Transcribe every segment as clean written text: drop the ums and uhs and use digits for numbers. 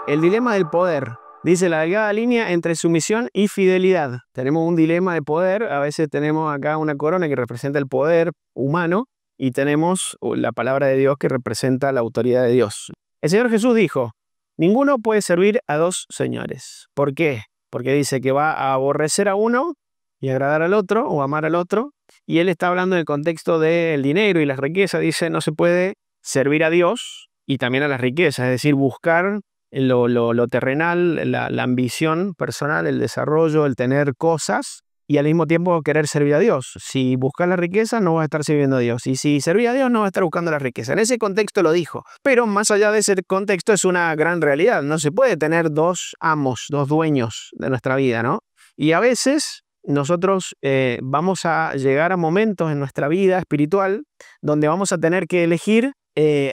El dilema del poder. Dice la delgada línea entre sumisión y fidelidad. Tenemos un dilema de poder. A veces tenemos acá una corona que representa el poder humano y tenemos la palabra de Dios que representa la autoridad de Dios. El Señor Jesús dijo, ninguno puede servir a dos señores. ¿Por qué? Porque dice que va a aborrecer a uno y agradar al otro o amar al otro. Y él está hablando en el contexto del dinero y las riquezas. Dice, no se puede servir a Dios y también a las riquezas, es decir, buscar lo terrenal, la ambición personal, el desarrollo, el tener cosas y al mismo tiempo querer servir a Dios. Si buscas la riqueza, no vas a estar sirviendo a Dios. Y si servís a Dios, no vas a estar buscando la riqueza. En ese contexto lo dijo. Pero más allá de ese contexto es una gran realidad. No se puede tener dos amos, dos dueños de nuestra vida, ¿no? Y a veces nosotros vamos a llegar a momentos en nuestra vida espiritual donde vamos a tener que elegir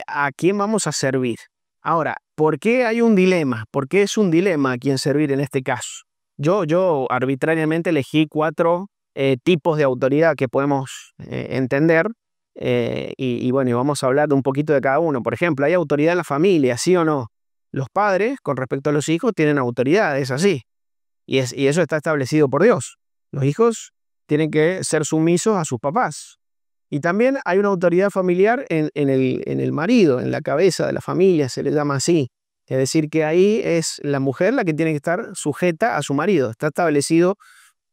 a quién vamos a servir. Ahora, ¿por qué hay un dilema? ¿Por qué es un dilema a quién servir en este caso? Yo arbitrariamente elegí 4 tipos de autoridad que podemos entender y bueno, y vamos a hablar de un poquito de cada uno. Por ejemplo, ¿hay autoridad en la familia, sí o no? Los padres, con respecto a los hijos, tienen autoridad, es así. Y eso está establecido por Dios. Los hijos tienen que ser sumisos a sus papás. Y también hay una autoridad familiar en el marido, en la cabeza de la familia, se le llama así. Es decir, que ahí es la mujer la que tiene que estar sujeta a su marido. Está establecido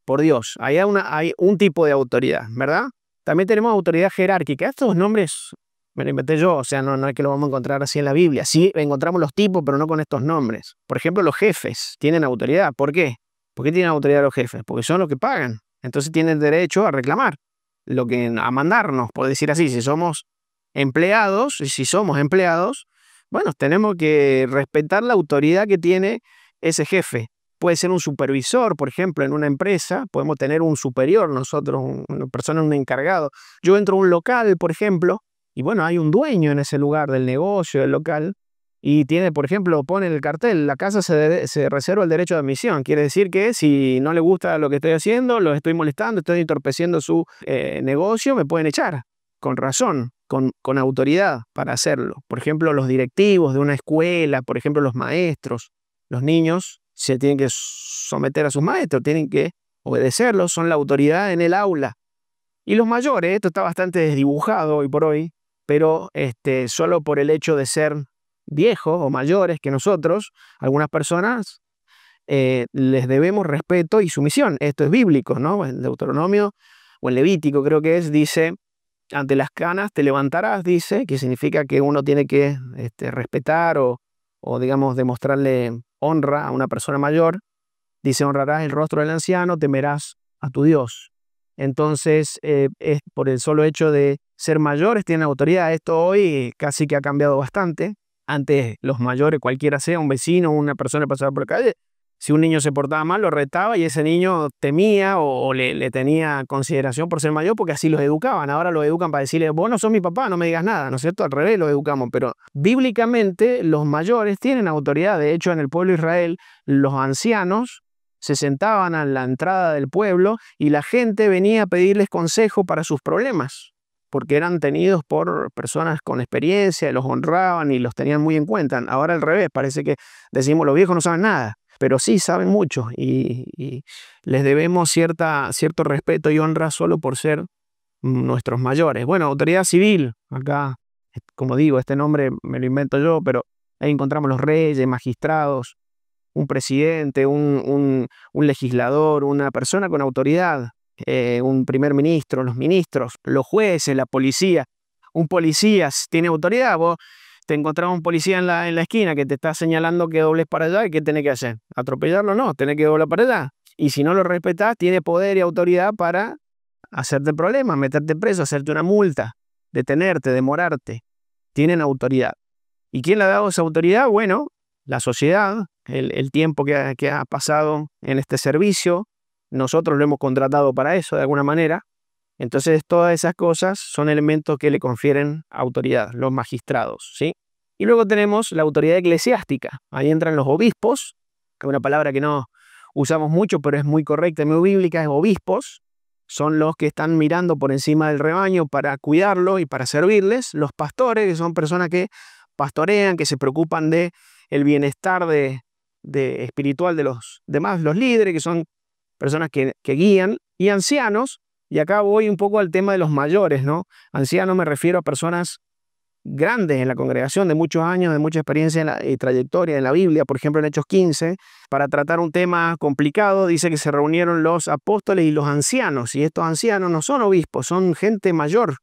por Dios. Ahí hay un tipo de autoridad, ¿verdad? También tenemos autoridad jerárquica. Estos nombres me los inventé yo, o sea, no es que lo vamos a encontrar así en la Biblia. Sí encontramos los tipos, pero no con estos nombres. Por ejemplo, los jefes tienen autoridad. ¿Por qué? ¿Por qué tienen autoridad los jefes? Porque son los que pagan. Entonces tienen derecho a reclamar, a mandarnos, por decir así. Si somos empleados, bueno, tenemos que respetar la autoridad que tiene ese jefe. Puede ser un supervisor, por ejemplo, en una empresa, podemos tener un superior nosotros, una persona, un encargado. Yo entro a un local, por ejemplo, y bueno, hay un dueño en ese lugar del negocio, del local, y tiene, por ejemplo, pone en el cartel, la casa se reserva el derecho de admisión. Quiere decir que si no le gusta lo que estoy haciendo, lo estoy molestando, estoy entorpeciendo su negocio, me pueden echar, con razón, con autoridad para hacerlo. Por ejemplo, los directivos de una escuela, por ejemplo, los maestros, los niños se tienen que someter a sus maestros, tienen que obedecerlos, son la autoridad en el aula. Y los mayores, esto está bastante desdibujado hoy por hoy, pero solo por el hecho de ser viejos o mayores que nosotros, algunas personas les debemos respeto y sumisión. Esto es bíblico, ¿no? En Deuteronomio o en Levítico creo que dice, ante las canas te levantarás, dice, que significa que uno tiene que respetar o digamos demostrarle honra a una persona mayor. Dice, honrarás el rostro del anciano, temerás a tu Dios. Entonces, es por el solo hecho de ser mayores, tienen autoridad. Esto hoy casi que ha cambiado bastante. Antes los mayores, cualquiera sea, un vecino, una persona que pasaba por la calle, si un niño se portaba mal, lo retaba y ese niño temía o le tenía consideración por ser mayor porque así los educaban. Ahora los educan para decirle, vos no sos mi papá, no me digas nada, ¿no es cierto? Al revés los educamos, pero bíblicamente los mayores tienen autoridad. De hecho, en el pueblo de Israel, los ancianos se sentaban a la entrada del pueblo y la gente venía a pedirles consejo para sus problemas, porque eran tenidos por personas con experiencia, los honraban y los tenían muy en cuenta. Ahora al revés, parece que decimos los viejos no saben nada, pero sí saben mucho y les debemos cierto respeto y honra solo por ser nuestros mayores. Bueno, autoridad civil, acá, como digo, este nombre me lo invento yo, pero ahí encontramos los reyes, magistrados, un presidente, un legislador, una persona con autoridad, un primer ministro, los ministros, los jueces, la policía. Un policía tiene autoridad. Vos te encontrás un policía en la esquina que te está señalando que dobles para allá, ¿y qué tenés que hacer? ¿Atropellarlo? No, tenés que doblar para allá. Y si no lo respetás, tiene poder y autoridad para hacerte problemas, meterte preso, hacerte una multa, detenerte, demorarte. Tienen autoridad. ¿Y quién le ha dado esa autoridad? Bueno, la sociedad, el tiempo que ha pasado en este servicio, nosotros lo hemos contratado para eso de alguna manera. Entonces todas esas cosas son elementos que le confieren autoridad, los magistrados, ¿sí? Y luego tenemos la autoridad eclesiástica. Ahí entran los obispos, que es una palabra que no usamos mucho, pero es muy correcta y muy bíblica, es obispos. Son los que están mirando por encima del rebaño para cuidarlo y para servirles. Los pastores, que son personas que pastorean, que se preocupan de el bienestar espiritual de los demás, los líderes, que son personas que guían, y ancianos, y acá voy un poco al tema de los mayores, ¿no? Ancianos me refiero a personas grandes en la congregación, de muchos años, de mucha experiencia y trayectoria en la Biblia. Por ejemplo, en Hechos 15, para tratar un tema complicado, dice que se reunieron los apóstoles y los ancianos, y estos ancianos no son obispos, son gente mayor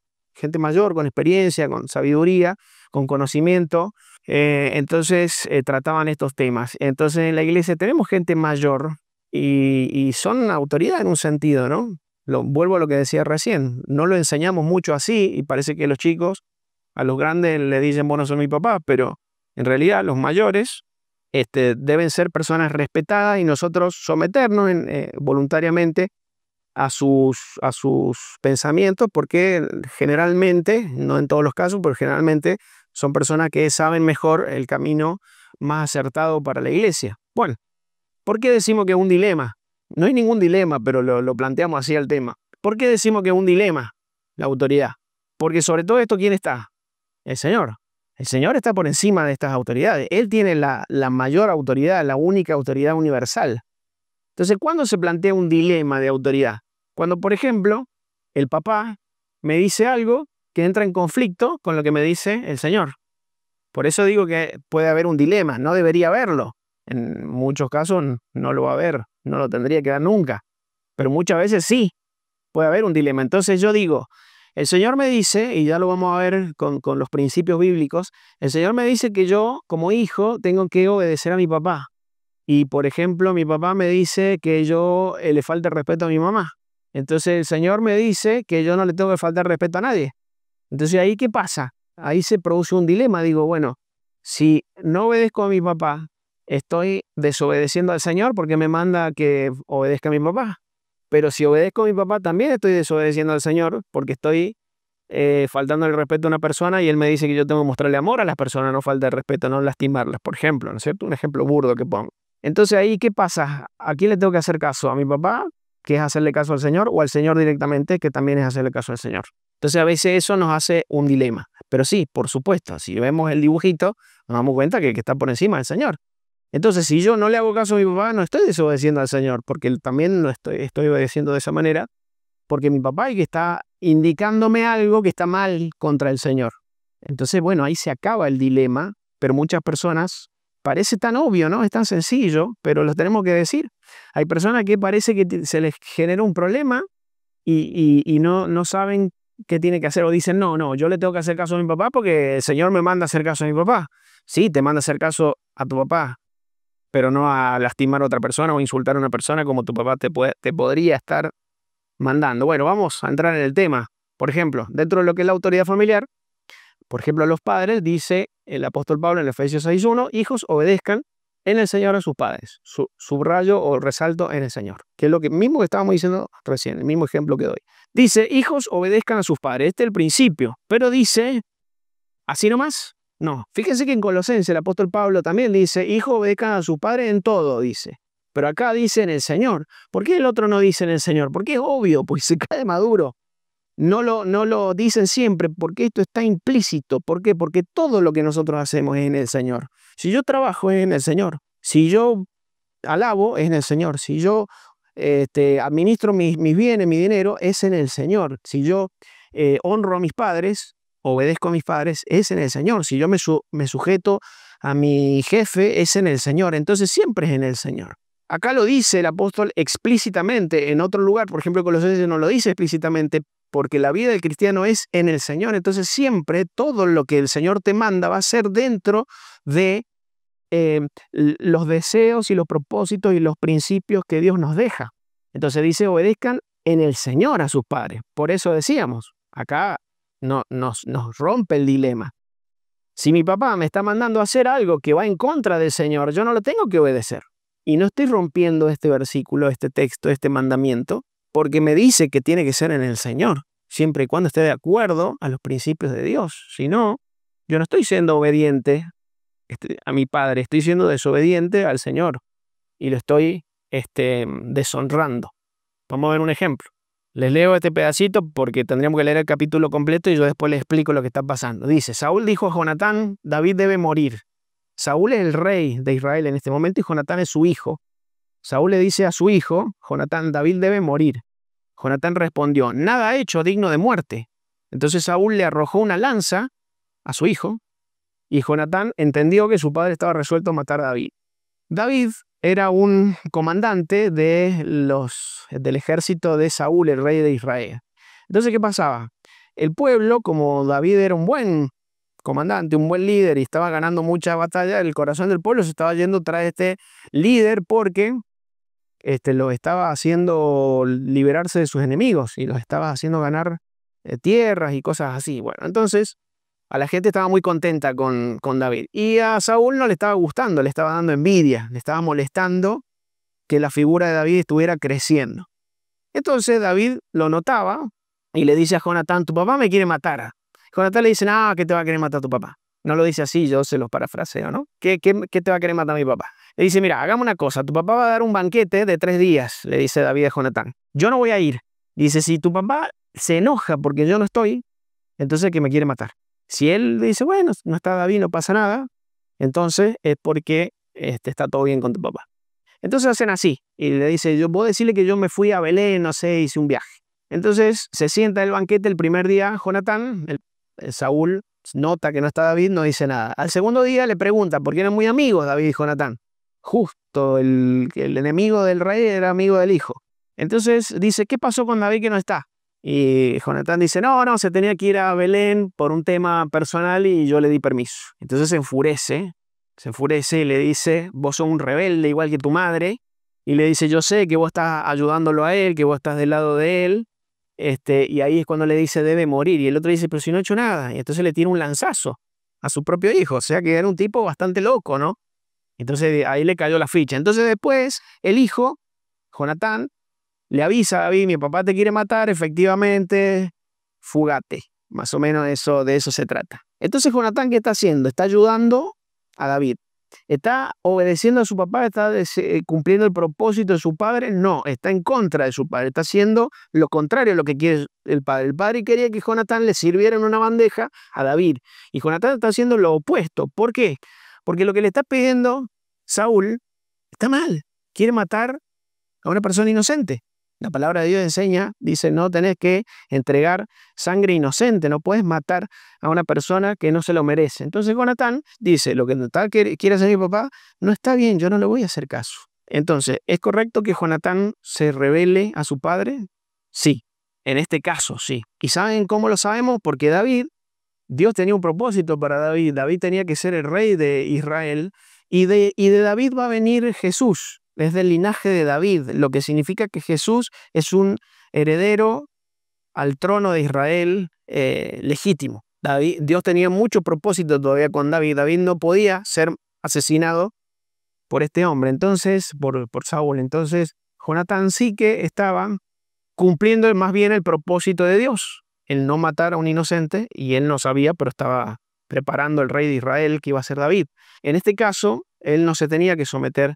con experiencia, con sabiduría, con conocimiento. Entonces trataban estos temas. Entonces en la iglesia tenemos gente mayor y son autoridad en un sentido, ¿no? Vuelvo a lo que decía recién, no lo enseñamos mucho así y parece que los chicos a los grandes le dicen, bueno, son mi papá, pero en realidad los mayores deben ser personas respetadas y nosotros someternos voluntariamente a sus pensamientos, porque generalmente, no en todos los casos, pero generalmente son personas que saben mejor el camino más acertado para la iglesia. Bueno, ¿por qué decimos que es un dilema? No hay ningún dilema, pero lo planteamos así el tema. ¿Por qué decimos que es un dilema la autoridad? Porque sobre todo esto, ¿quién está? El Señor. El Señor está por encima de estas autoridades. Él tiene la mayor autoridad, la única autoridad universal. Entonces, ¿cuándo se plantea un dilema de autoridad? Cuando, por ejemplo, el papá me dice algo que entra en conflicto con lo que me dice el Señor. Por eso digo que puede haber un dilema, no debería haberlo. En muchos casos no lo va a haber, no lo tendría que dar nunca. Pero muchas veces sí, puede haber un dilema. Entonces yo digo, el Señor me dice, y ya lo vamos a ver con los principios bíblicos, el Señor me dice que yo, como hijo, tengo que obedecer a mi papá. Y, por ejemplo, mi papá me dice que yo le falte respeto a mi mamá. Entonces el Señor me dice que yo no le tengo que faltar respeto a nadie. Entonces ahí, ¿qué pasa? Ahí se produce un dilema. Digo, bueno, si no obedezco a mi papá, estoy desobedeciendo al Señor porque me manda que obedezca a mi papá. Pero si obedezco a mi papá, también estoy desobedeciendo al Señor porque estoy faltando el respeto a una persona y Él me dice que yo tengo que mostrarle amor a las personas, no falta de respeto, no lastimarlas, por ejemplo, ¿no es cierto? Un ejemplo burdo que pongo. Entonces ahí, ¿qué pasa? ¿A quién le tengo que hacer caso? ¿A mi papá, que es hacerle caso al Señor, o al Señor directamente, que también es hacerle caso al Señor? Entonces a veces eso nos hace un dilema. Pero sí, por supuesto, si vemos el dibujito, nos damos cuenta que está por encima del Señor. Entonces, si yo no le hago caso a mi papá, no estoy desobedeciendo al Señor, porque él también no estoy obedeciendo de esa manera, porque mi papá es que está indicándome algo que está mal contra el Señor. Entonces, bueno, ahí se acaba el dilema, pero muchas personas, parece tan obvio, ¿no? Es tan sencillo, pero lo tenemos que decir. Hay personas que parece que se les genera un problema y no saben qué tiene que hacer, o dicen, no, yo le tengo que hacer caso a mi papá porque el Señor me manda a hacer caso a mi papá. Sí, te manda a hacer caso a tu papá, pero no a lastimar a otra persona o insultar a una persona como tu papá te podría estar mandando. Bueno, vamos a entrar en el tema. Por ejemplo, dentro de lo que es la autoridad familiar, por ejemplo, a los padres, dice el apóstol Pablo en Efesios 6:1, hijos, obedezcan en el Señor a sus padres. Subrayo o resalto en el Señor, que es lo mismo que estábamos diciendo recién, el mismo ejemplo que doy. Dice, hijos, obedezcan a sus padres. Este es el principio, pero dice, ¿así nomás? No. Fíjense que en Colosenses el apóstol Pablo también dice, hijos, obedezcan a sus padres en todo, dice. Pero acá dice en el Señor. ¿Por qué el otro no dice en el Señor? Porque es obvio, pues se cae maduro. No lo dicen siempre, porque esto está implícito. ¿Por qué? Porque todo lo que nosotros hacemos es en el Señor. Si yo trabajo es en el Señor. Si yo alabo es en el Señor. Si yo administro mis bienes, mi dinero, es en el Señor. Si yo honro a mis padres, obedezco a mis padres, es en el Señor. Si yo me sujeto a mi jefe, es en el Señor. Entonces siempre es en el Señor. Acá lo dice el apóstol explícitamente. En otro lugar, por ejemplo, Colosenses no lo dice explícitamente, porque la vida del cristiano es en el Señor. Entonces siempre todo lo que el Señor te manda va a ser dentro de los deseos y los propósitos y los principios que Dios nos deja. Entonces dice, obedezcan en el Señor a sus padres. Por eso decíamos, acá nos rompe el dilema. Si mi papá me está mandando a hacer algo que va en contra del Señor, yo no lo tengo que obedecer. Y no estoy rompiendo este versículo, este texto, este mandamiento, porque me dice que tiene que ser en el Señor, siempre y cuando esté de acuerdo a los principios de Dios. Si no, yo no estoy siendo obediente a mi padre, estoy siendo desobediente al Señor y lo estoy deshonrando. Vamos a ver un ejemplo. Les leo este pedacito porque tendríamos que leer el capítulo completo y yo después les explico lo que está pasando. Dice, Saúl dijo a Jonatán, David debe morir. Saúl es el rey de Israel en este momento y Jonatán es su hijo. Saúl le dice a su hijo, Jonatán, David debe morir. Jonatán respondió, nada ha hecho digno de muerte. Entonces Saúl le arrojó una lanza a su hijo y Jonatán entendió que su padre estaba resuelto a matar a David. David era un comandante del ejército de Saúl, el rey de Israel. Entonces, ¿qué pasaba? El pueblo, como David era un buen comandante, un buen líder y estaba ganando mucha batalla, el corazón del pueblo se estaba yendo tras este líder porque lo estaba haciendo liberarse de sus enemigos y los estaba haciendo ganar tierras y cosas así. Bueno, entonces a la gente estaba muy contenta con David y a Saúl no le estaba gustando, le estaba dando envidia, le estaba molestando que la figura de David estuviera creciendo. Entonces David lo notaba y le dice a Jonatán, tu papá me quiere matar. Jonatán le dice, no, ¿qué te va a querer matar tu papá? No lo dice así, yo se los parafraseo, ¿no? ¿Qué te va a querer matar mi papá? Le dice, mira, hagamos una cosa, tu papá va a dar un banquete de 3 días, le dice David a Jonatán. Yo no voy a ir. Dice, si tu papá se enoja porque yo no estoy, entonces que me quiere matar. Si él dice, bueno, no está David, no pasa nada, entonces es porque está todo bien con tu papá. Entonces hacen así, y le dice, yo puedo decirle que yo me fui a Belén, no sé, hice un viaje. Entonces se sienta el banquete el primer día, Jonatán, Saúl nota que no está David, no dice nada. Al segundo día le pregunta, porque eran muy amigos David y Jonatán. Justo el enemigo del rey era amigo del hijo. Entonces dice, ¿qué pasó con David que no está? Y Jonatán dice, no, se tenía que ir a Belén por un tema personal y yo le di permiso. Entonces se enfurece y le dice, vos sos un rebelde igual que tu madre. Y le dice, yo sé que vos estás ayudándolo a él, que vos estás del lado de él. Y ahí es cuando le dice, debe morir. Y el otro dice, pero si no ha hecho nada. Y entonces le tira un lanzazo a su propio hijo. O sea que era un tipo bastante loco, ¿no? Entonces ahí le cayó la ficha. Entonces después el hijo, Jonatán, le avisa a David, mi papá te quiere matar, efectivamente, fugate. Más o menos de eso se trata. Entonces Jonatán, ¿qué está haciendo? Está ayudando a David. ¿Está obedeciendo a su papá? ¿Está cumpliendo el propósito de su padre? No, está en contra de su padre. Está haciendo lo contrario a lo que quiere el padre. El padre quería que Jonatán le sirviera en una bandeja a David. Y Jonatán está haciendo lo opuesto. ¿Por qué? Porque lo que le está pidiendo Saúl está mal. Quiere matar a una persona inocente. La palabra de Dios enseña, dice, no tenés que entregar sangre inocente, no puedes matar a una persona que no se lo merece. Entonces Jonatán dice, lo que quiere hacer mi papá no está bien, yo no le voy a hacer caso. Entonces, ¿es correcto que Jonatán se rebele a su padre? Sí, en este caso sí. ¿Y saben cómo lo sabemos? Porque Dios tenía un propósito para David. David tenía que ser el rey de Israel y de David va a venir Jesús. Es del linaje de David, lo que significa que Jesús es un heredero al trono de Israel legítimo. Dios tenía mucho propósito todavía con David. David no podía ser asesinado por este hombre, entonces, por Saúl. Entonces, Jonatán sí que estaba cumpliendo más bien el propósito de Dios, el no matar a un inocente, y él no sabía, pero estaba preparando el rey de Israel que iba a ser David. En este caso, él no se tenía que someter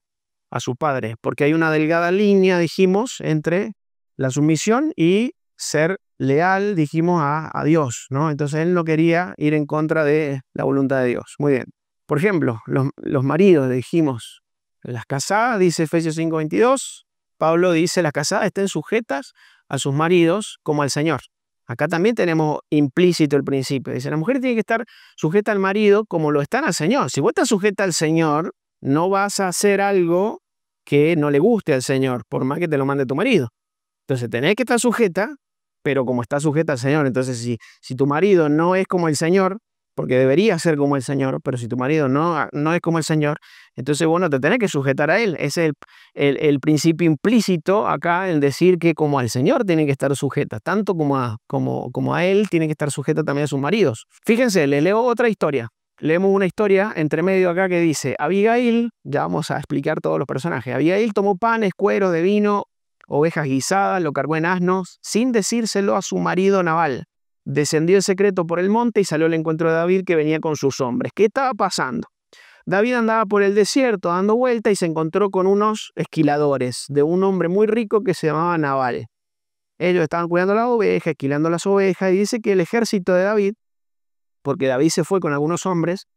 a su padre, porque hay una delgada línea, dijimos, entre la sumisión y ser leal, dijimos, a Dios, ¿no? Entonces él no quería ir en contra de la voluntad de Dios. Muy bien. Por ejemplo, los maridos, dijimos, las casadas, dice Efesios 5:22, Pablo dice, las casadas estén sujetas a sus maridos como al Señor. Acá también tenemos implícito el principio. Dice, la mujer tiene que estar sujeta al marido como lo están al Señor. Si vos estás sujeta al Señor, no vas a hacer algo que no le guste al Señor, por más que te lo mande tu marido. Entonces tenés que estar sujeta, pero como está sujeta al Señor. Entonces si tu marido no es como el Señor, porque debería ser como el Señor, pero si tu marido no es como el Señor, entonces vos no te tenés que sujetar a él. Ese es el principio implícito acá, en decir que como al Señor tiene que estar sujeta, tanto como a él tiene que estar sujeta también a sus maridos. Fíjense, les leo otra historia. Leemos una historia entre medio acá que dice, Abigail, ya vamos a explicar todos los personajes, Abigail tomó panes, cueros de vino, ovejas guisadas, lo cargó en asnos, sin decírselo a su marido Nabal. Descendió en secreto por el monte y salió al encuentro de David, que venía con sus hombres. ¿Qué estaba pasando? David andaba por el desierto dando vuelta y se encontró con unos esquiladores de un hombre muy rico que se llamaba Nabal. Ellos estaban cuidando las ovejas, esquilando las ovejas, y dice que el ejército de David, porque David se fue con algunos hombres,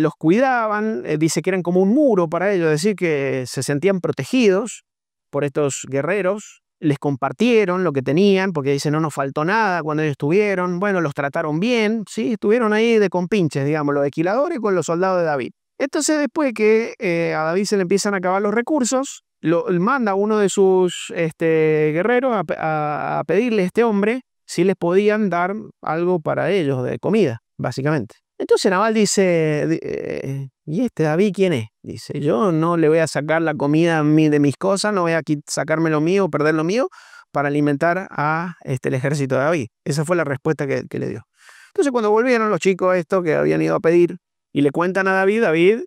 los cuidaban, dice que eran como un muro para ellos, es decir, que se sentían protegidos por estos guerreros, les compartieron lo que tenían, porque dice no nos faltó nada cuando ellos estuvieron, bueno, los trataron bien, ¿sí? Estuvieron ahí de compinches, digamos, los esquiladores con los soldados de David. Entonces después que a David se le empiezan a acabar los recursos, manda a uno de sus guerreros a pedirle a este hombre si les podían dar algo para ellos de comida, básicamente. Entonces Nabal dice, ¿y este David quién es? Dice, yo no le voy a sacar la comida de mis cosas, no voy a sacarme lo mío, perder lo mío, para alimentar a el ejército de David. Esa fue la respuesta que le dio. Entonces cuando volvieron los chicos estos que habían ido a pedir y le cuentan a David, David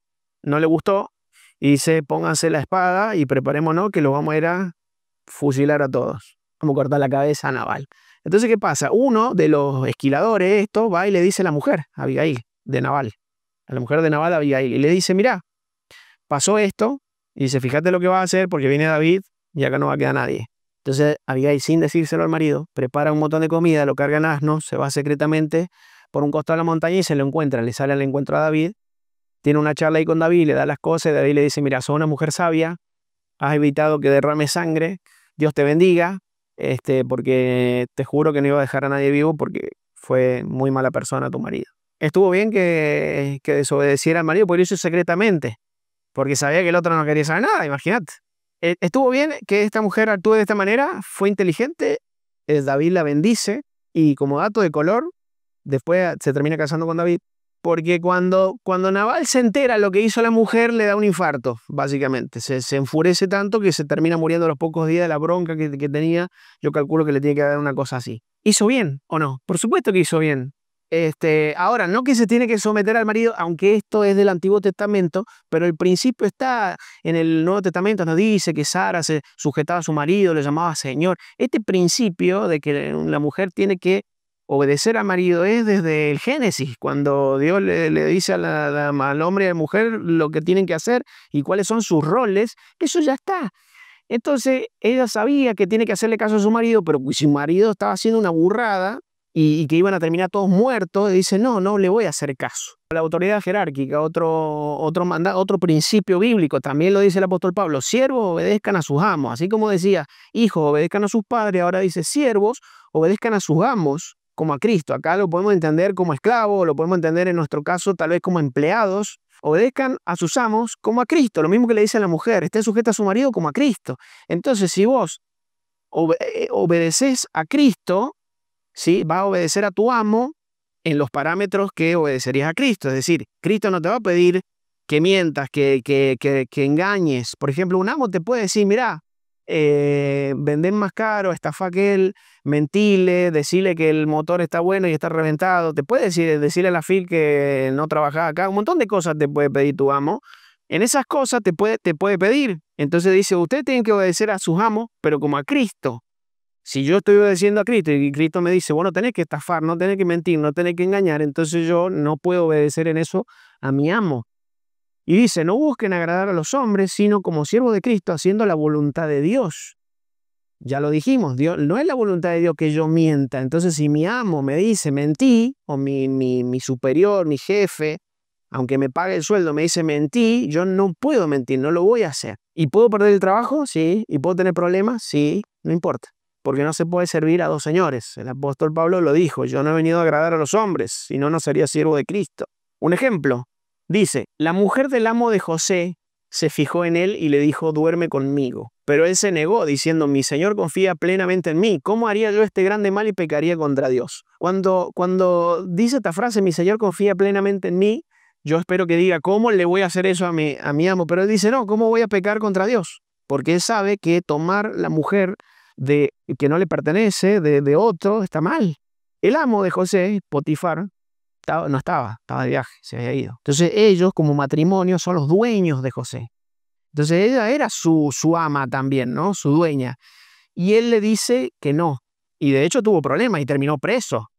no le gustó y dice, pónganse la espada y preparémonos que los vamos a ir a fusilar a todos. Vamos a cortar la cabeza a Nabal. Entonces, ¿qué pasa? Uno de los esquiladores, va y le dice a la mujer, Abigail, de Nabal, a la mujer de Nabal, Abigail, y le dice, mira, pasó esto, y dice, fíjate lo que va a hacer porque viene David y acá no va a quedar nadie. Entonces, Abigail, sin decírselo al marido, prepara un montón de comida, lo carga en asno, se va secretamente por un costado de la montaña y se lo encuentra, le sale al encuentro a David, tiene una charla ahí con David, le da las cosas, y David le dice, mira, sos una mujer sabia, has evitado que derrame sangre, Dios te bendiga, porque te juro que no iba a dejar a nadie vivo porque fue muy mala persona tu marido. Estuvo bien que desobedeciera al marido, por eso secretamente, porque sabía que el otro no quería saber nada, imagínate. Estuvo bien que esta mujer actúe de esta manera, fue inteligente, David la bendice y como dato de color, después se termina casando con David, porque cuando Nabal se entera lo que hizo la mujer, le da un infarto, básicamente. Se enfurece tanto que se termina muriendo a los pocos días de la bronca que tenía. Yo calculo que le tiene que dar una cosa así. ¿Hizo bien o no? Por supuesto que hizo bien. Ahora, no que se tiene que someter al marido, aunque esto es del Antiguo Testamento, pero el principio está en el Nuevo Testamento, nos dice que Sara se sujetaba a su marido, le llamaba Señor. Este principio de que la mujer tiene que obedecer al marido es desde el Génesis, cuando Dios le dice al hombre y a la mujer lo que tienen que hacer y cuáles son sus roles, eso ya está. Entonces ella sabía que tiene que hacerle caso a su marido, pero si su marido estaba haciendo una burrada y que iban a terminar todos muertos, dice, no le voy a hacer caso. La autoridad jerárquica, otro principio bíblico, también lo dice el apóstol Pablo, siervos obedezcan a sus amos, así como decía, hijos obedezcan a sus padres, ahora dice, siervos obedezcan a sus amos, como a Cristo. Acá lo podemos entender como esclavos, lo podemos entender en nuestro caso tal vez como empleados. Obedezcan a sus amos como a Cristo, lo mismo que le dice a la mujer, esté sujeta a su marido como a Cristo. Entonces, si vos obedeces a Cristo, ¿sí? Va a obedecer a tu amo en los parámetros que obedecerías a Cristo. Es decir, Cristo no te va a pedir que mientas, que engañes. Por ejemplo, un amo te puede decir, mira, vender más caro, estafa que él, mentirle, decirle que el motor está bueno y está reventado, te puede decirle a la FIL que no trabaja acá, un montón de cosas te puede pedir tu amo. En esas cosas te puede pedir. Entonces dice, ustedes tienen que obedecer a sus amos, pero como a Cristo. Si yo estoy obedeciendo a Cristo y Cristo me dice, bueno, tenés que estafar, no tenés que mentir, no tenés que engañar, entonces yo no puedo obedecer en eso a mi amo. Y dice, no busquen agradar a los hombres, sino como siervos de Cristo, haciendo la voluntad de Dios. Ya lo dijimos, Dios, no es la voluntad de Dios que yo mienta. Entonces, si mi amo me dice mentí, o mi superior, mi jefe, aunque me pague el sueldo, me dice mentí, yo no puedo mentir, no lo voy a hacer. ¿Y puedo perder el trabajo? Sí. ¿Y puedo tener problemas? Sí, no importa. Porque no se puede servir a dos señores. El apóstol Pablo lo dijo, yo no he venido a agradar a los hombres, si no, no sería siervo de Cristo. Un ejemplo, dice, la mujer del amo de José se fijó en él y le dijo, duerme conmigo. Pero él se negó, diciendo, mi señor confía plenamente en mí. ¿Cómo haría yo este grande mal y pecaría contra Dios? Cuando dice esta frase, mi señor confía plenamente en mí, yo espero que diga, ¿cómo le voy a hacer eso a mi amo? Pero él dice, no, ¿cómo voy a pecar contra Dios? Porque él sabe que tomar la mujer que no le pertenece, de otro, está mal. El amo de José, Potifar, no estaba de viaje, se había ido. Entonces ellos, como matrimonio, son los dueños de José. Entonces ella era su ama también, ¿no? Su dueña. Y él le dice que no. Y de hecho tuvo problemas y terminó preso.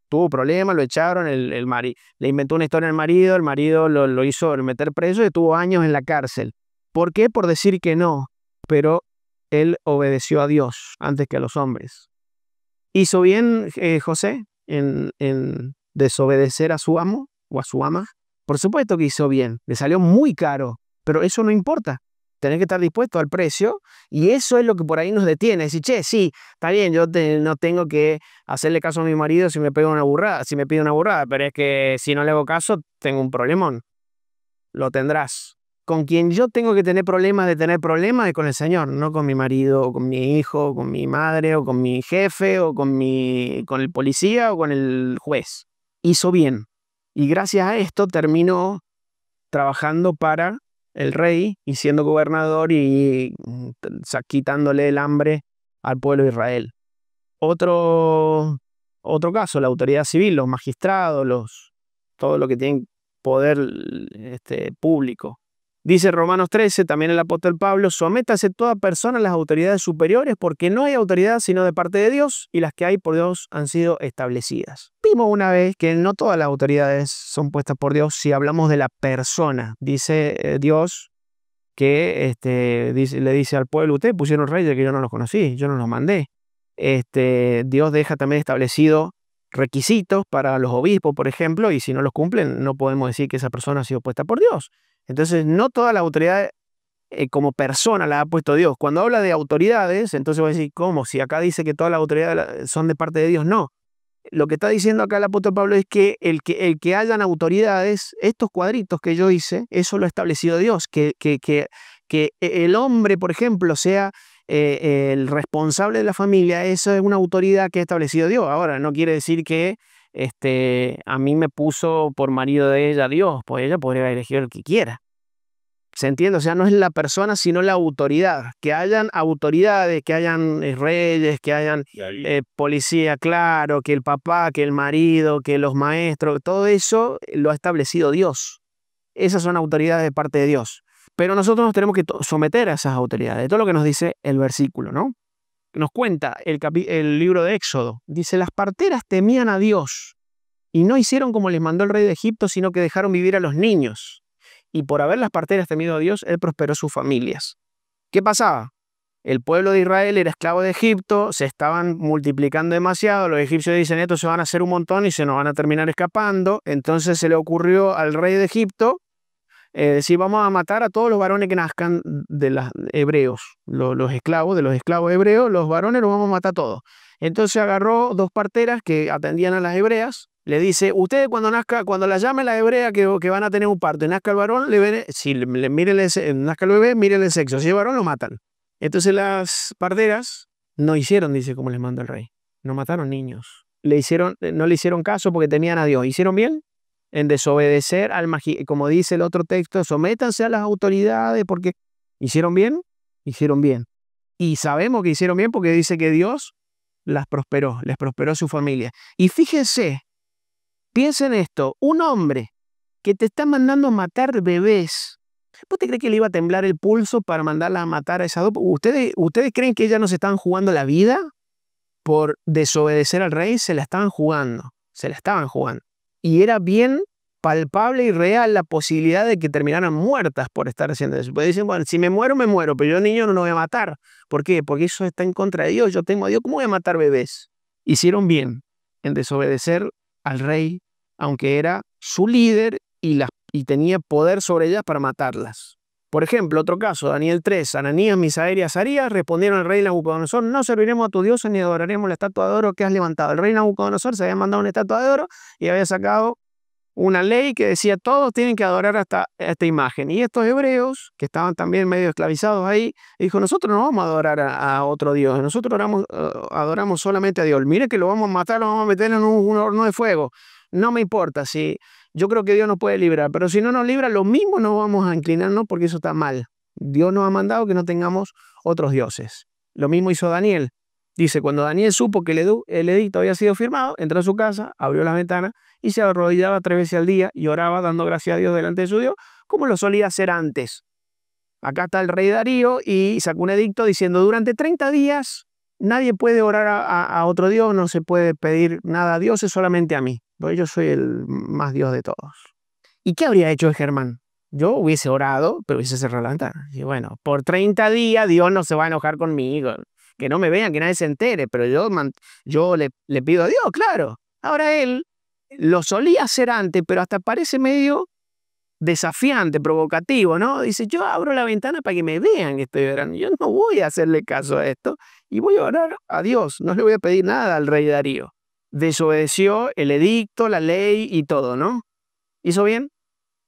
Tuvo problemas, lo echaron, le inventó una historia al marido, el marido lo hizo meter preso y tuvo años en la cárcel. ¿Por qué? Por decir que no. Pero él obedeció a Dios antes que a los hombres. ¿Hizo bien José en desobedecer a su amo o a su ama? Por supuesto que hizo bien, le salió muy caro, pero eso no importa. Tenés que estar dispuesto al precio y eso es lo que por ahí nos detiene. Decir, che, sí, está bien, yo no tengo que hacerle caso a mi marido si me pega una burrada, si me pide una burrada, pero es que si no le hago caso, tengo un problemón. Lo tendrás. Con quien yo tengo que tener problemas de tener problemas es con el Señor, no con mi marido, o con mi hijo, o con mi madre, o con mi jefe, o con el policía, o con el juez. Hizo bien. Y gracias a esto terminó trabajando para el rey y siendo gobernador y quitándole el hambre al pueblo de Israel. Otro caso, la autoridad civil, los magistrados, todo lo que tienen poder público. Dice Romanos 13, también el apóstol Pablo, sométase toda persona a las autoridades superiores porque no hay autoridad sino de parte de Dios y las que hay por Dios han sido establecidas. Vimos una vez que no todas las autoridades son puestas por Dios si hablamos de la persona. Dice Dios que le dice al pueblo, ustedes pusieron reyes que yo no los conocí, yo no los mandé. Dios deja también establecido requisitos para los obispos, por ejemplo, y si no los cumplen, no podemos decir que esa persona ha sido puesta por Dios. Entonces, no toda la autoridad como persona la ha puesto Dios. Cuando habla de autoridades, entonces voy a decir, ¿cómo? Si acá dice que todas las autoridades son de parte de Dios, no. Lo que está diciendo acá el apóstol Pablo es que el que hayan autoridades, estos cuadritos que yo hice, eso lo ha establecido Dios. Que el hombre, por ejemplo, sea el responsable de la familia, eso es una autoridad que ha establecido Dios. Ahora, no quiere decir que a mí me puso por marido de ella Dios, pues ella podría elegir el que quiera. ¿Se entiende? O sea, no es la persona, sino la autoridad. Que hayan autoridades, que hayan reyes, que hayan policía, claro, que el papá, que el marido, que los maestros, todo eso lo ha establecido Dios. Esas son autoridades de parte de Dios. Pero nosotros nos tenemos que someter a esas autoridades. Todo lo que nos dice el versículo, ¿no? Nos cuenta el libro de Éxodo. Dice, las parteras temían a Dios y no hicieron como les mandó el rey de Egipto, sino que dejaron vivir a los niños. Y por haber las parteras temido a Dios, él prosperó sus familias. ¿Qué pasaba? El pueblo de Israel era esclavo de Egipto, se estaban multiplicando demasiado, los egipcios dicen, estos se van a hacer un montón y se nos van a terminar escapando. Entonces se le ocurrió al rey de Egipto decir, vamos a matar a todos los varones que nazcan de los hebreos, los esclavos, de los esclavos hebreos, los varones los vamos a matar todos. Entonces agarró dos parteras que atendían a las hebreas, le dice, ustedes cuando la llame la hebrea que van a tener un parto y nazca el varón, nazca el bebé, mírenle el sexo, si es varón lo matan. Entonces las parteras no hicieron, dice, como les manda el rey, no mataron niños. No le hicieron caso porque temían a Dios. ¿Hicieron bien? En desobedecer como dice el otro texto, sométanse a las autoridades porque ¿hicieron bien? Hicieron bien. Y sabemos que hicieron bien porque dice que Dios les prosperó su familia. Y fíjense, piensen esto, un hombre que te está mandando a matar bebés, ¿vos te crees que le iba a temblar el pulso para mandarla a matar a esas dos? ¿Ustedes creen que ellas no se estaban jugando la vida por desobedecer al rey? Se la estaban jugando. Y era bien palpable y real la posibilidad de que terminaran muertas por estar haciendo eso. Pues dicen, bueno, si me muero, pero yo niño no lo voy a matar. ¿Por qué? Porque eso está en contra de Dios. Yo tengo a Dios, ¿cómo voy a matar bebés? Hicieron bien en desobedecer al rey, aunque era su líder y tenía poder sobre ellas para matarlas. Por ejemplo, otro caso, Daniel 3, Ananías, Misael y Azarías respondieron al rey Nabucodonosor, no serviremos a tu Dios ni adoraremos la estatua de oro que has levantado. El rey Nabucodonosor se había mandado una estatua de oro y había sacado una ley que decía todos tienen que adorar hasta esta imagen. Y estos hebreos, que estaban también medio esclavizados ahí, dijo, nosotros no vamos a adorar a otro Dios, nosotros adoramos solamente a Dios. Mire que lo vamos a matar, lo vamos a meter en un horno de fuego. No me importa, yo creo que Dios nos puede librar, pero si no nos libra, lo mismo no vamos a inclinarnos porque eso está mal. Dios nos ha mandado que no tengamos otros dioses. Lo mismo hizo Daniel. Dice, cuando Daniel supo que el edicto había sido firmado, entró a su casa, abrió la ventana y se arrodillaba 3 veces al día y oraba dando gracias a Dios delante de su Dios, como lo solía hacer antes. Acá está el rey Darío y sacó un edicto diciendo, durante 30 días nadie puede orar a otro Dios, no se puede pedir nada a Dios, es solamente a mí, porque yo soy el más Dios de todos. ¿Y qué habría hecho Germán? Yo hubiese orado, pero hubiese cerrado la ventana. Y bueno, por 30 días Dios no se va a enojar conmigo. Que no me vean, que nadie se entere, pero yo le pido a Dios, claro. Ahora él lo solía hacer antes, pero hasta parece medio desafiante, provocativo, ¿no? Dice, yo abro la ventana para que me vean que estoy orando. Yo no voy a hacerle caso a esto y voy a orar a Dios. No le voy a pedir nada al rey Darío. Desobedeció el edicto, la ley y todo, ¿no? ¿Hizo bien?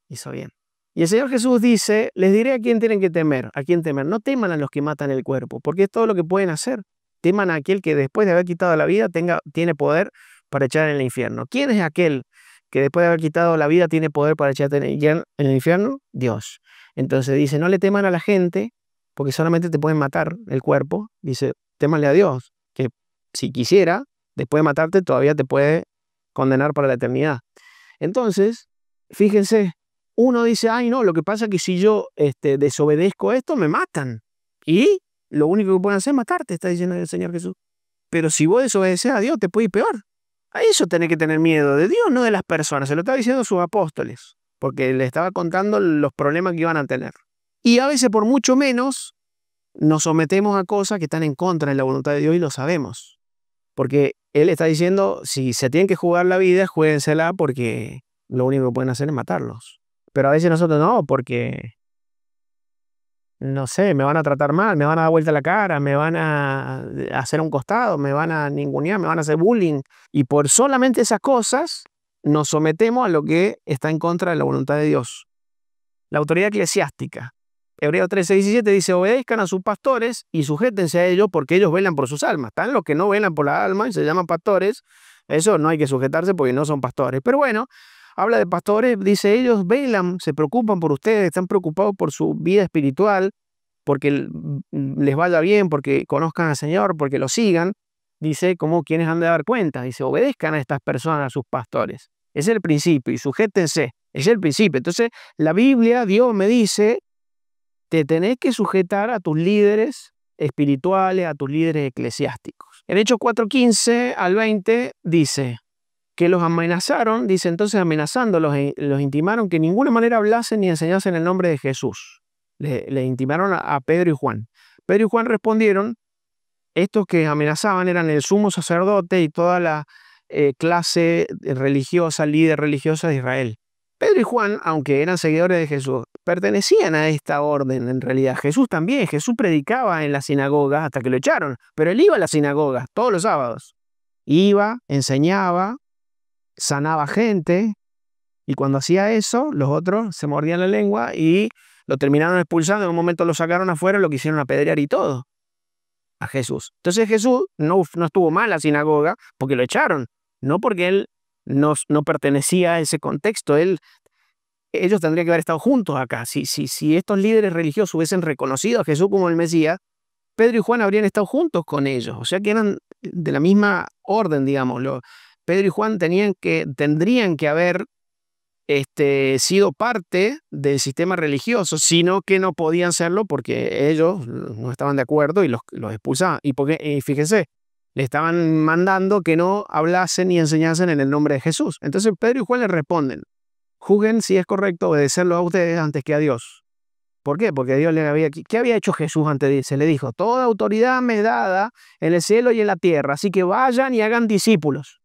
Hizo bien. Y el Señor Jesús dice, les diré a quién tienen que temer. ¿A quién temer? No teman a los que matan el cuerpo, porque es todo lo que pueden hacer. Teman a aquel que después de haber quitado la vida tiene poder para echar en el infierno. ¿Quién es aquel que después de haber quitado la vida tiene poder para echarte en el infierno? Dios. Entonces dice, no le teman a la gente, porque solamente te pueden matar el cuerpo. Dice, témanle a Dios, que si quisiera, después de matarte, todavía te puede condenar para la eternidad. Entonces, fíjense, uno dice, ay no, lo que pasa es que si yo desobedezco esto, me matan. Y lo único que pueden hacer es matarte, está diciendo el Señor Jesús. Pero si vos desobedeces a Dios, te puede ir peor. A eso tenés que tener miedo, de Dios, no de las personas. Se lo estaba diciendo a sus apóstoles, porque le estaba contando los problemas que iban a tener. Y a veces por mucho menos nos sometemos a cosas que están en contra de la voluntad de Dios y lo sabemos. Porque Él está diciendo, si se tienen que jugar la vida, juéguensela porque lo único que pueden hacer es matarlos. Pero a veces nosotros no, porque, no sé, me van a tratar mal, me van a dar vuelta la cara, me van a hacer un costado, me van a ningunear, me van a hacer bullying. Y por solamente esas cosas nos sometemos a lo que está en contra de la voluntad de Dios. La autoridad eclesiástica. Hebreos 13:17 dice, obedezcan a sus pastores y sujétense a ellos porque ellos velan por sus almas. Están los que no velan por la alma y se llaman pastores. Eso no hay que sujetarse porque no son pastores. Pero bueno, habla de pastores, dice, ellos velan, se preocupan por ustedes, están preocupados por su vida espiritual, porque les vaya bien, porque conozcan al Señor, porque lo sigan. Dice, como quienes han de dar cuenta. Dice, obedezcan a estas personas, a sus pastores. Es el principio y sujétense. Es el principio. Entonces, la Biblia, Dios me dice, te tenés que sujetar a tus líderes espirituales, a tus líderes eclesiásticos. En Hechos 4:15 al 20 dice que los amenazaron, dice entonces amenazándolos, los intimaron que de ninguna manera hablasen ni enseñasen el nombre de Jesús. Le intimaron a Pedro y Juan. Pedro y Juan respondieron, estos que amenazaban eran el sumo sacerdote y toda la clase religiosa, líder religiosa de Israel. Pedro y Juan, aunque eran seguidores de Jesús, pertenecían a esta orden en realidad. Jesús también, Jesús predicaba en las sinagogas hasta que lo echaron, pero él iba a las sinagogas todos los sábados. Iba, enseñaba, sanaba gente, y cuando hacía eso, los otros se mordían la lengua y lo terminaron expulsando. En un momento lo sacaron afuera, lo quisieron apedrear y todo a Jesús. Entonces Jesús no estuvo mal en la sinagoga porque lo echaron, no porque él no pertenecía a ese contexto. Ellos tendrían que haber estado juntos acá. Si estos líderes religiosos hubiesen reconocido a Jesús como el Mesías, Pedro y Juan habrían estado juntos con ellos. O sea que eran de la misma orden, digamos. Pedro y Juan tendrían que haber sido parte del sistema religioso, sino que no podían serlo porque ellos no estaban de acuerdo y los expulsaban. Y fíjense, le estaban mandando que no hablasen ni enseñasen en el nombre de Jesús. Entonces Pedro y Juan le responden, juzguen si es correcto obedecerlo a ustedes antes que a Dios. ¿Por qué? Porque Dios ¿qué había hecho Jesús antes de irse? Le dijo, toda autoridad me es dada en el cielo y en la tierra, así que vayan y hagan discípulos.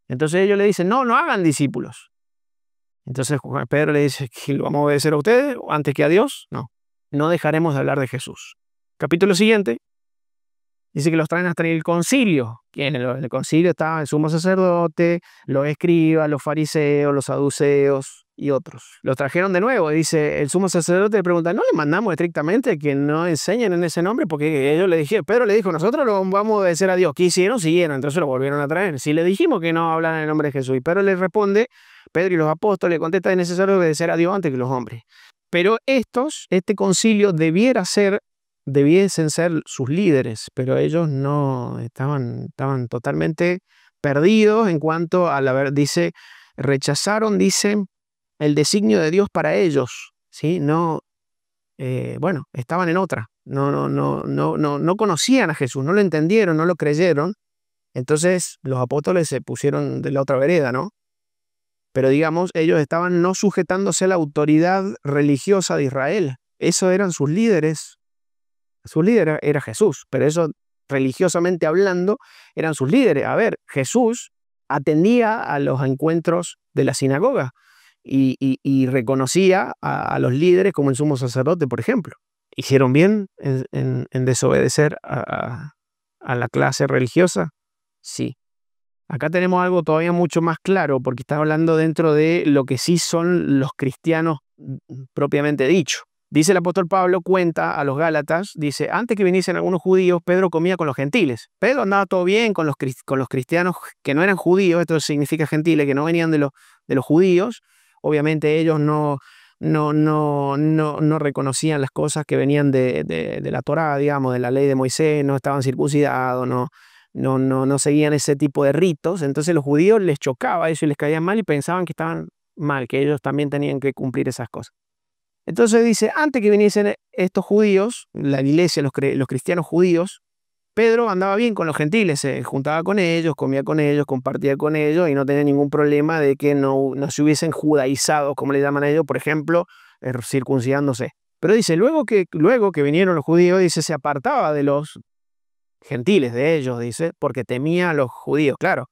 Entonces ellos le dicen, no hagan discípulos. Entonces Pedro le dice, ¿que lo vamos a obedecer a ustedes antes que a Dios? No dejaremos de hablar de Jesús. Capítulo siguiente, dice que los traen hasta el concilio. En el concilio estaba el sumo sacerdote, los escribas, los fariseos, los saduceos y otros. Los trajeron de nuevo. Dice, el sumo sacerdote le pregunta, ¿no le mandamos estrictamente que no enseñen en ese nombre? Porque ellos le dijeron, Pedro le dijo, nosotros lo vamos a obedecer a Dios. ¿Qué hicieron? Siguieron. Entonces lo volvieron a traer. Si le dijimos que no hablan en el nombre de Jesús. Y Pedro le responde, Pedro y los apóstoles contestan, es necesario obedecer a Dios antes que los hombres. Pero este concilio debiesen ser sus líderes, pero ellos no estaban totalmente perdidos en cuanto a dice, rechazaron, dice, el designio de Dios para ellos, ¿sí? Estaban en otra, no conocían a Jesús, no lo entendieron, no lo creyeron, entonces los apóstoles se pusieron de la otra vereda, ¿no? Pero digamos, ellos estaban no sujetándose a la autoridad religiosa de Israel, esos eran sus líderes. Su líder era Jesús, pero eso religiosamente hablando eran sus líderes. A ver, Jesús atendía a los encuentros de la sinagoga y reconocía a los líderes como el sumo sacerdote, por ejemplo. ¿Hicieron bien en desobedecer a la clase religiosa? Sí. Acá tenemos algo todavía mucho más claro, porque está hablando dentro de lo que sí son los cristianos propiamente dicho. Dice el apóstol Pablo, cuenta a los Gálatas, dice, antes que viniesen algunos judíos, Pedro comía con los gentiles. Pedro andaba todo bien con los cristianos que no eran judíos, esto significa gentiles, que no venían de los judíos. Obviamente ellos no reconocían las cosas que venían de la Torá, digamos, de la ley de Moisés, no estaban circuncidados, no seguían ese tipo de ritos. Entonces los judíos les chocaba eso y les caía mal y pensaban que estaban mal, que ellos también tenían que cumplir esas cosas. Entonces dice, antes que viniesen estos judíos, la iglesia, los cristianos judíos, Pedro andaba bien con los gentiles, se juntaba con ellos, comía con ellos, compartía con ellos y no tenía ningún problema de que no se hubiesen judaizado, como le llaman a ellos, por ejemplo, circuncidándose. Pero dice, luego que vinieron los judíos, dice, se apartaba de los gentiles, de ellos, dice, porque temía a los judíos, claro.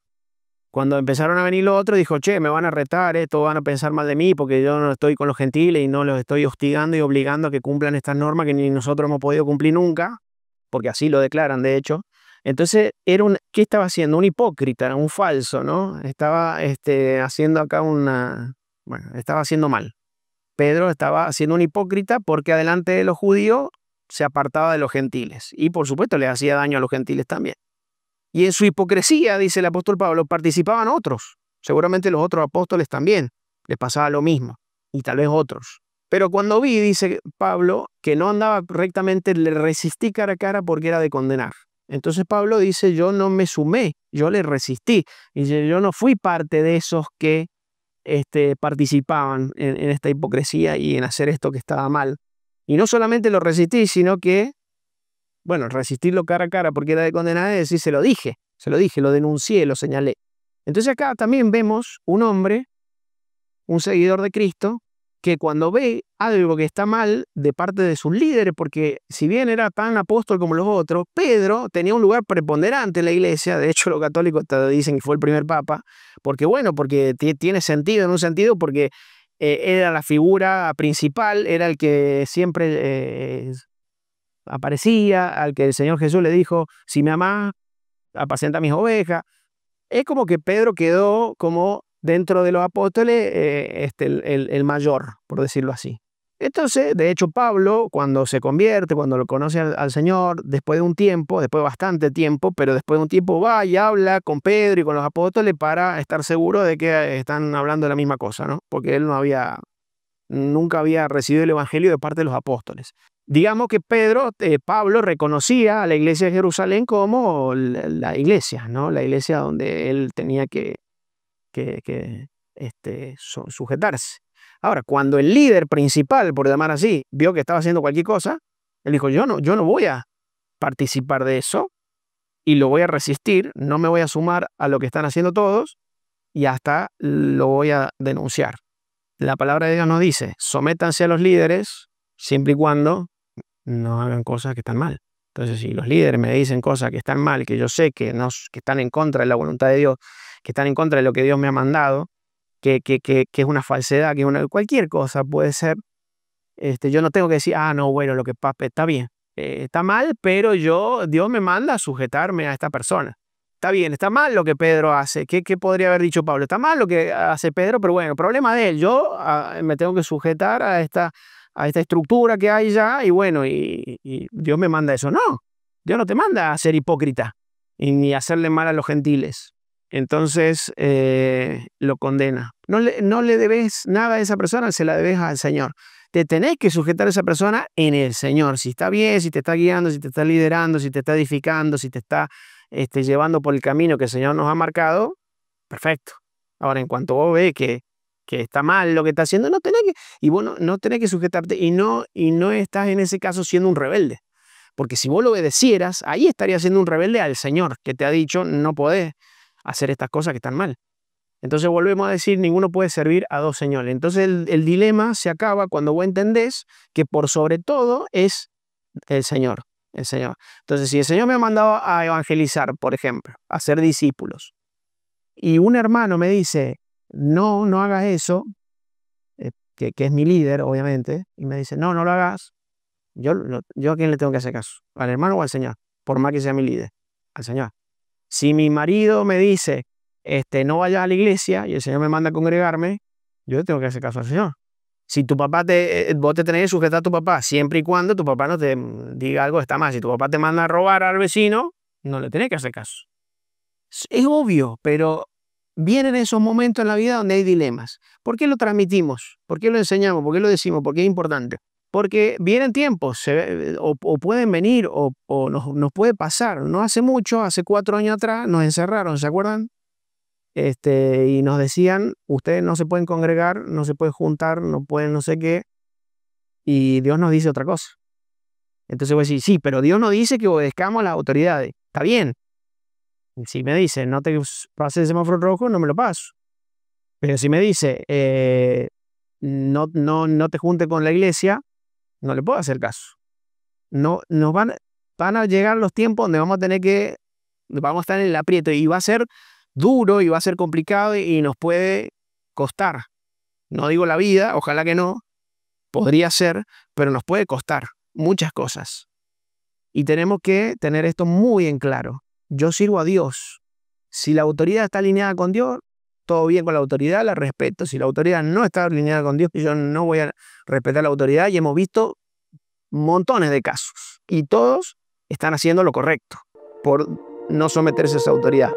Cuando empezaron a venir los otros, dijo, che, me van a retar, todos van a pensar mal de mí porque yo no estoy con los gentiles y no los estoy hostigando y obligando a que cumplan estas normas que ni nosotros hemos podido cumplir nunca, porque así lo declaran, de hecho. Entonces, ¿qué estaba haciendo? Un hipócrita, un falso, ¿no? Estaba haciendo acá estaba haciendo mal. Pedro estaba haciendo un hipócrita porque adelante de los judíos se apartaba de los gentiles y, por supuesto, le hacía daño a los gentiles también. Y en su hipocresía, dice el apóstol Pablo, participaban otros. Seguramente los otros apóstoles también les pasaba lo mismo, y tal vez otros. Pero cuando vi, dice Pablo, que no andaba rectamente, le resistí cara a cara porque era de condenar. Entonces Pablo dice, yo no me sumé, yo le resistí. Y yo no fui parte de esos que participaban en esta hipocresía y en hacer esto que estaba mal. Y no solamente lo resistí, sino que resistirlo cara a cara porque era de condenar, es decir, se lo dije, lo denuncié, lo señalé. Entonces acá también vemos un hombre, un seguidor de Cristo, que cuando ve algo que está mal de parte de sus líderes, porque si bien era tan apóstol como los otros, Pedro tenía un lugar preponderante en la iglesia, de hecho los católicos te dicen que fue el primer papa, porque tiene sentido en un sentido, porque era la figura principal, era el que siempre aparecía, al que el Señor Jesús le dijo, si me amás, apacenta mis ovejas. Es como que Pedro quedó como dentro de los apóstoles el mayor, por decirlo así. Entonces, de hecho, Pablo, cuando se convierte, cuando lo conoce al Señor, después de un tiempo, después de bastante tiempo, pero después de un tiempo va y habla con Pedro y con los apóstoles para estar seguro de que están hablando de la misma cosa, ¿no? Porque él nunca había recibido el evangelio de parte de los apóstoles. Digamos que Pablo reconocía a la iglesia de Jerusalén como la iglesia, ¿no? La iglesia donde él tenía que sujetarse. Ahora, cuando el líder principal, por llamar así, vio que estaba haciendo cualquier cosa, él dijo, yo no voy a participar de eso y lo voy a resistir, no me voy a sumar a lo que están haciendo todos y hasta lo voy a denunciar. La palabra de Dios nos dice, sométanse a los líderes siempre y cuando no hagan cosas que están mal. Entonces, si los líderes me dicen cosas que están mal, que yo sé que están en contra de la voluntad de Dios, que están en contra de lo que Dios me ha mandado, que es una falsedad, cualquier cosa puede ser, yo no tengo que decir, lo que pasa está bien, está mal, pero Dios me manda a sujetarme a esta persona. Está bien, está mal lo que Pedro hace. ¿Qué podría haber dicho Pablo? Está mal lo que hace Pedro, pero bueno, problema de él. Yo me tengo que sujetar a esta estructura que hay ya y Dios me manda eso. No, Dios no te manda a ser hipócrita ni a hacerle mal a los gentiles. Entonces lo condena. No le debes nada a esa persona, se la debes al Señor. Te tenés que sujetar a esa persona en el Señor. Si está bien, si te está guiando, si te está liderando, si te está edificando, si te está llevando por el camino que el Señor nos ha marcado, perfecto. Ahora, en cuanto vos ves que está mal lo que está haciendo, no tenés que sujetarte y no estás en ese caso siendo un rebelde. Porque si vos lo obedecieras, ahí estarías siendo un rebelde al Señor, que te ha dicho no podés hacer estas cosas que están mal. Entonces volvemos a decir, ninguno puede servir a dos señores. Entonces el dilema se acaba cuando vos entendés que por sobre todo es el Señor. El Señor. Entonces, si el Señor me ha mandado a evangelizar, por ejemplo, a ser discípulos, y un hermano me dice, no hagas eso, que es mi líder, obviamente, y me dice, no, no lo hagas, yo a quién le tengo que hacer caso, al hermano o al Señor, por más que sea mi líder, al Señor. Si mi marido me dice, no vayas a la iglesia y el Señor me manda a congregarme, yo le tengo que hacer caso al Señor. Si tu papá vos te tenés que sujetar a tu papá, siempre y cuando tu papá no te diga algo que está mal. Si tu papá te manda a robar al vecino, no le tenés que hacer caso. Es obvio, pero vienen esos momentos en la vida donde hay dilemas. ¿Por qué lo transmitimos? ¿Por qué lo enseñamos? ¿Por qué lo decimos? ¿Por qué es importante? Porque vienen tiempos, o pueden venir, o nos puede pasar. No hace mucho, hace 4 años atrás, nos encerraron, ¿se acuerdan? Y nos decían, ustedes no se pueden congregar, no se pueden juntar, no pueden no sé qué, y Dios nos dice otra cosa. Entonces voy a decir, sí, pero Dios nos dice que obedezcamos a las autoridades. Está bien. Si me dice, no te pases el semáforo rojo, no me lo paso. Pero si me dice, no te junte con la iglesia, no le puedo hacer caso. No, van a llegar los tiempos donde vamos a estar en el aprieto y va a ser duro y va a ser complicado y nos puede costar. No digo la vida, ojalá que no, podría ser, pero nos puede costar muchas cosas. Y tenemos que tener esto muy en claro. Yo sirvo a Dios. Si la autoridad está alineada con Dios, todo bien con la autoridad, la respeto. Si la autoridad no está alineada con Dios, yo no voy a respetar la autoridad. Y hemos visto montones de casos. Y todos están haciendo lo correcto por no someterse a esa autoridad.